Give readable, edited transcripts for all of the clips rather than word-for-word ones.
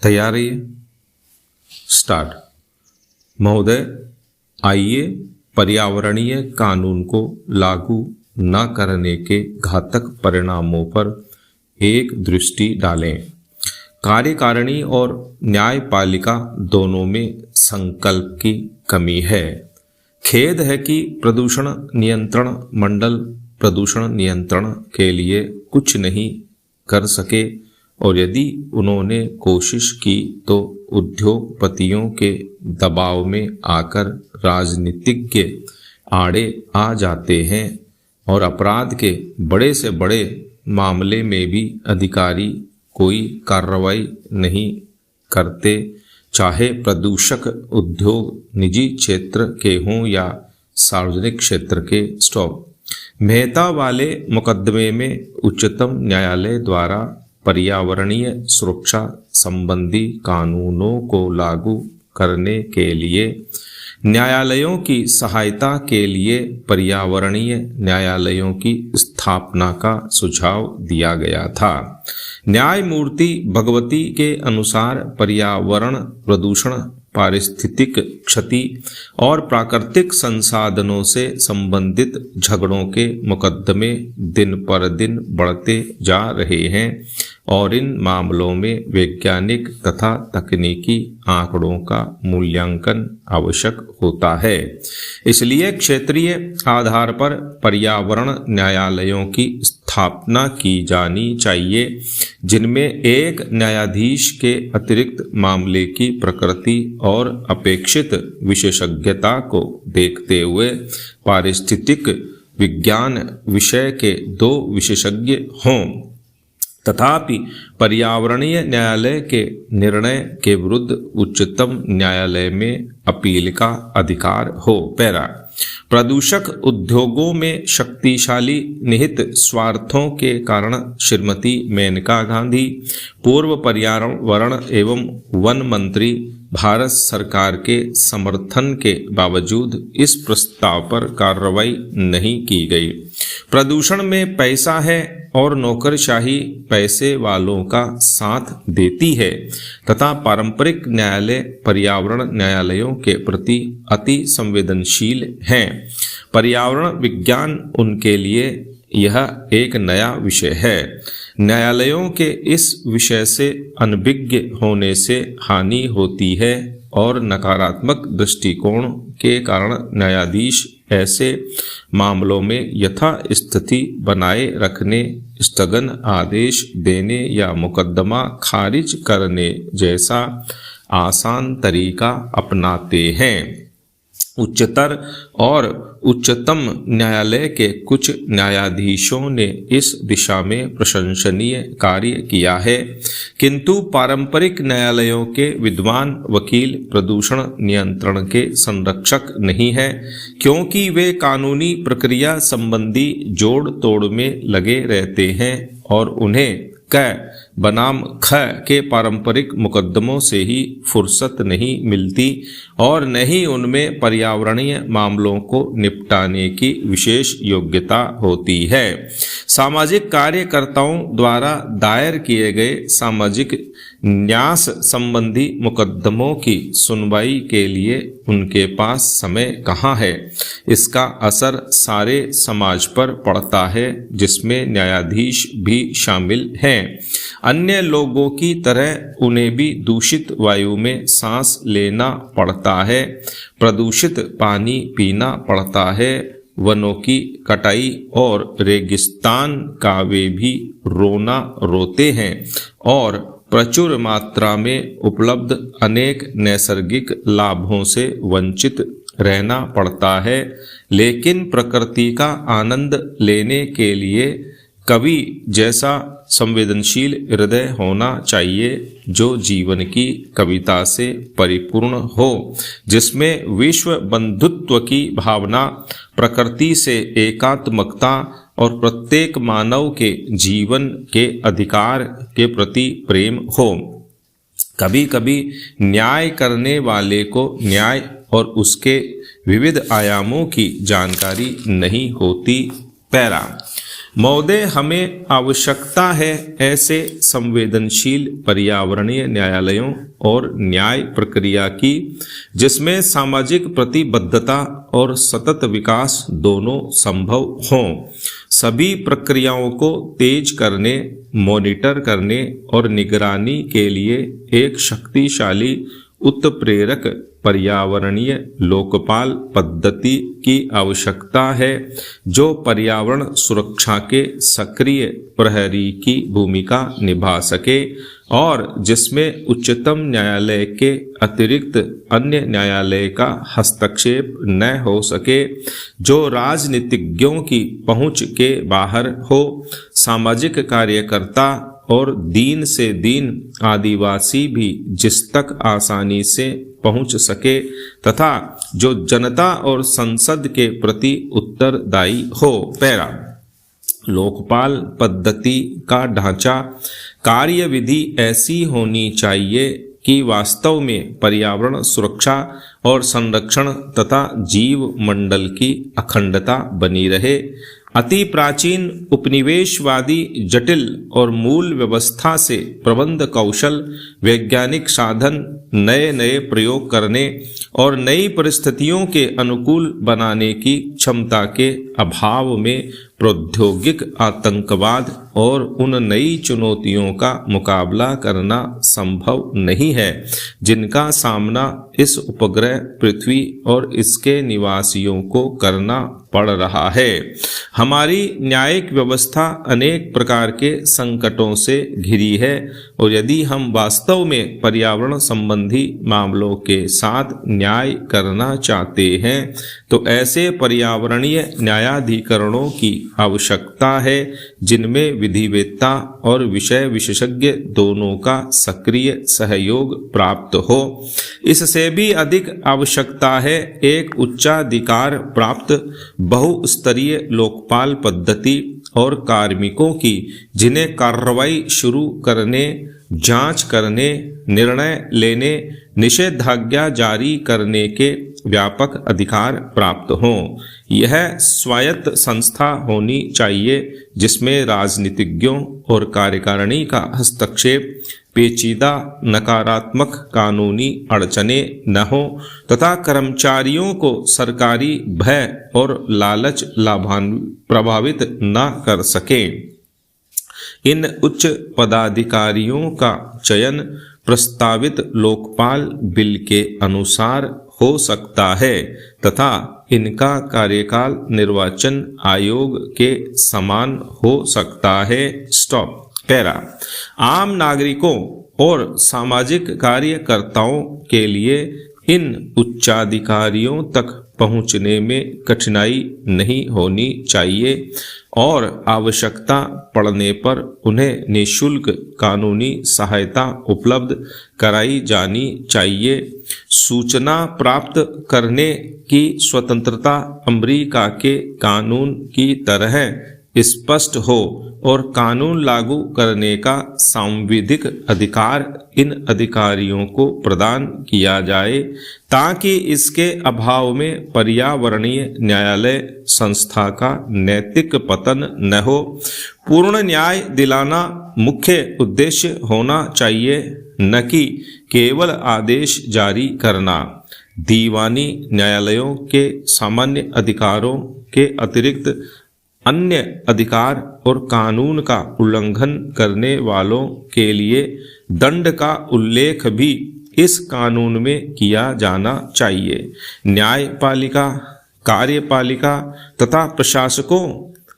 तैयार है? स्टार्ट। महोदय, आइए पर्यावरणीय कानून को लागू न करने के घातक परिणामों पर एक दृष्टि डालें। कार्यकारिणी और न्यायपालिका दोनों में संकल्प की कमी है। खेद है कि प्रदूषण नियंत्रण मंडल प्रदूषण नियंत्रण के लिए कुछ नहीं कर सके, और यदि उन्होंने कोशिश की तो उद्योगपतियों के दबाव में आकर राजनीतिज्ञ आड़े आ जाते हैं और अपराध के बड़े से बड़े मामले में भी अधिकारी कोई कार्रवाई नहीं करते, चाहे प्रदूषक उद्योग निजी क्षेत्र के हों या सार्वजनिक क्षेत्र के। स्टॉप। मेहता वाले मुकदमे में उच्चतम न्यायालय द्वारा पर्यावरणीय सुरक्षा संबंधी कानूनों को लागू करने के लिए न्यायालयों की सहायता के लिए पर्यावरणीय न्यायालयों की स्थापना का सुझाव दिया गया था। न्यायमूर्ति भगवती के अनुसार पर्यावरण प्रदूषण, पारिस्थितिक क्षति और प्राकृतिक संसाधनों से संबंधित झगड़ों के मुकदमे दिन पर दिन बढ़ते जा रहे हैं और इन मामलों में वैज्ञानिक तथा तकनीकी आंकड़ों का मूल्यांकन आवश्यक होता है। इसलिए क्षेत्रीय आधार पर पर्यावरण न्यायालयों की स्थापना की जानी चाहिए, जिनमें एक न्यायाधीश के अतिरिक्त मामले की प्रकृति और अपेक्षित विशेषज्ञता को देखते हुए पारिस्थितिक विज्ञान विषय के 2 विशेषज्ञ हों। तथापि पर्यावरणीय न्यायालय के निर्णय के विरुद्ध उच्चतम न्यायालय में अपील का अधिकार हो। पैरा। प्रदूषक उद्योगों में शक्तिशाली निहित स्वार्थों के कारण श्रीमती मेनका गांधी, पूर्व पर्यावरण एवं वन मंत्री, भारत सरकार के समर्थन के बावजूद इस प्रस्ताव पर कार्रवाई नहीं की गई। प्रदूषण में पैसा है और नौकरशाही पैसे वालों का साथ देती है तथा पारंपरिक न्यायालय पर्यावरण न्यायालयों के प्रति अति संवेदनशील हैं। पर्यावरण विज्ञान उनके लिए यह एक नया विषय है। न्यायालयों के इस विषय से अनभिज्ञ होने से हानि होती है और नकारात्मक दृष्टिकोण के कारण न्यायाधीश ऐसे मामलों में यथास्थिति बनाए रखने, स्थगन आदेश देने या मुकदमा खारिज करने जैसा आसान तरीका अपनाते हैं। उच्चतर और उच्चतम न्यायालय के कुछ न्यायाधीशों ने इस दिशा में प्रशंसनीय कार्य किया है, किंतु पारंपरिक न्यायालयों के विद्वान वकील प्रदूषण नियंत्रण के संरक्षक नहीं हैं, क्योंकि वे कानूनी प्रक्रिया संबंधी जोड़ तोड़ में लगे रहते हैं और उन्हें क बनाम ख के पारंपरिक मुकदमों से ही फुर्सत नहीं मिलती और न ही उनमें पर्यावरणीय मामलों को निपटाने की विशेष योग्यता होती है। सामाजिक कार्यकर्ताओं द्वारा दायर किए गए सामाजिक न्यास संबंधी मुकदमों की सुनवाई के लिए उनके पास समय कहाँ है। इसका असर सारे समाज पर पड़ता है, जिसमें न्यायाधीश भी शामिल हैं। अन्य लोगों की तरह उन्हें भी दूषित वायु में सांस लेना पड़ता है, प्रदूषित पानी पीना पड़ता है, वनों की कटाई और रेगिस्तान का वे भी रोना रोते हैं और प्रचुर मात्रा में उपलब्ध अनेक नैसर्गिक लाभों से वंचित रहना पड़ता है। लेकिन प्रकृति का आनंद लेने के लिए कवि जैसा संवेदनशील हृदय होना चाहिए, जो जीवन की कविता से परिपूर्ण हो, जिसमें विश्व बंधुत्व की भावना, प्रकृति से एकात्मकता और प्रत्येक मानव के जीवन के अधिकार के प्रति प्रेम हो। कभी कभी न्याय करने वाले को न्याय और उसके विविध आयामों की जानकारी नहीं होती। पैरा। महोदय, हमें आवश्यकता है ऐसे संवेदनशील पर्यावरणीय न्यायालयों और न्याय प्रक्रिया की जिसमें सामाजिक प्रतिबद्धता और सतत विकास दोनों संभव हों। सभी प्रक्रियाओं को तेज करने, मॉनिटर करने और निगरानी के लिए एक शक्तिशाली उत्प्रेरक पर्यावरणीय लोकपाल पद्धति की आवश्यकता है जो पर्यावरण सुरक्षा के सक्रिय प्रहरी की भूमिका निभा सके और जिसमें उच्चतम न्यायालय के अतिरिक्त अन्य न्यायालय का हस्तक्षेप न हो सके, जो राजनीतिज्ञों की पहुंच के बाहर हो, सामाजिक कार्यकर्ता और दीन से दीन आदिवासी भी जिस तक आसानी से पहुंच सके तथा जो जनता और संसद के प्रति उत्तरदायी हो। पैरा लोकपाल पद्धति का ढांचा कार्यविधि ऐसी होनी चाहिए कि वास्तव में पर्यावरण सुरक्षा और संरक्षण तथा जीव मंडल की अखंडता बनी रहे। अति प्राचीन उपनिवेशवादी जटिल और मूल व्यवस्था से प्रबंध कौशल, वैज्ञानिक साधन, नए नए प्रयोग करने और नई परिस्थितियों के अनुकूल बनाने की क्षमता के अभाव में प्रौद्योगिक आतंकवाद और उन नई चुनौतियों का मुकाबला करना संभव नहीं है जिनका सामना इस उपग्रह पृथ्वी और इसके निवासियों को करना पड़ रहा है। हमारी न्यायिक व्यवस्था अनेक प्रकार के संकटों से घिरी है और यदि हम वास्तव में पर्यावरण संबंधी मामलों के साथ न्याय करना चाहते हैं तो ऐसे पर्यावरणीय न्यायाधिकरणों की आवश्यकता है जिनमें विधिवेत्ता और विषय विशेषज्ञ दोनों का सक्रिय सहयोग प्राप्त हो। इससे भी अधिक आवश्यकता है एक उच्चाधिकार प्राप्त बहुस्तरीय लोकपाल पद्धति और कार्मिकों की जिन्हें कार्रवाई शुरू करने, जांच करने, निर्णय लेने, निषेधाज्ञा जारी करने के व्यापक अधिकार प्राप्त हों। यह स्वायत्त संस्था होनी चाहिए जिसमें राजनीतिज्ञों और कार्यकारिणी का हस्तक्षेप, पेचीदा नकारात्मक कानूनी अड़चनें न हो तथा कर्मचारियों को सरकारी भय और लालच प्रभावित न कर सके। इन उच्च पदाधिकारियों का चयन प्रस्तावित लोकपाल बिल के अनुसार हो सकता है तथा इनका कार्यकाल निर्वाचन आयोग के समान हो सकता है। स्टॉप। पैरा आम नागरिकों और सामाजिक कार्यकर्ताओं के लिए इन उच्चाधिकारियों तक पहुंचने में कठिनाई नहीं होनी चाहिए और आवश्यकता पड़ने पर उन्हें निःशुल्क कानूनी सहायता उपलब्ध कराई जानी चाहिए। सूचना प्राप्त करने की स्वतंत्रता अमेरिका के कानून की तरह स्पष्ट हो और कानून लागू करने का सांविधिक अधिकार इन अधिकारियों को प्रदान किया जाए ताकि इसके अभाव में पर्यावरणीय न्यायालय संस्था का नैतिक पतन न हो। पूर्ण न्याय दिलाना मुख्य उद्देश्य होना चाहिए, न कि केवल आदेश जारी करना। दीवानी न्यायालयों के सामान्य अधिकारों के अतिरिक्त अन्य अधिकार और कानून का उल्लंघन करने वालों के लिए दंड का उल्लेख भी इस कानून में किया जाना चाहिए। न्यायपालिका, कार्यपालिका तथा प्रशासकों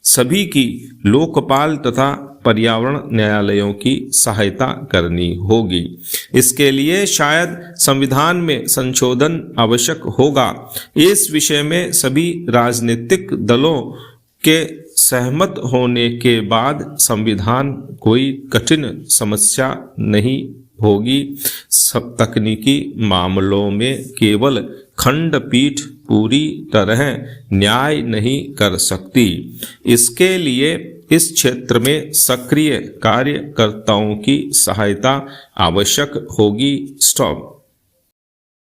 सभी की लोकपाल तथा पर्यावरण न्यायालयों की सहायता करनी होगी। इसके लिए शायद संविधान में संशोधन आवश्यक होगा। इस विषय में सभी राजनीतिक दलों के सहमत होने के बाद संविधान कोई कठिन समस्या नहीं होगी। सब तकनीकी मामलों में केवल खंडपीठ पूरी तरह न्याय नहीं कर सकती। इसके लिए इस क्षेत्र में सक्रिय कार्यकर्ताओं की सहायता आवश्यक होगी। स्टॉप।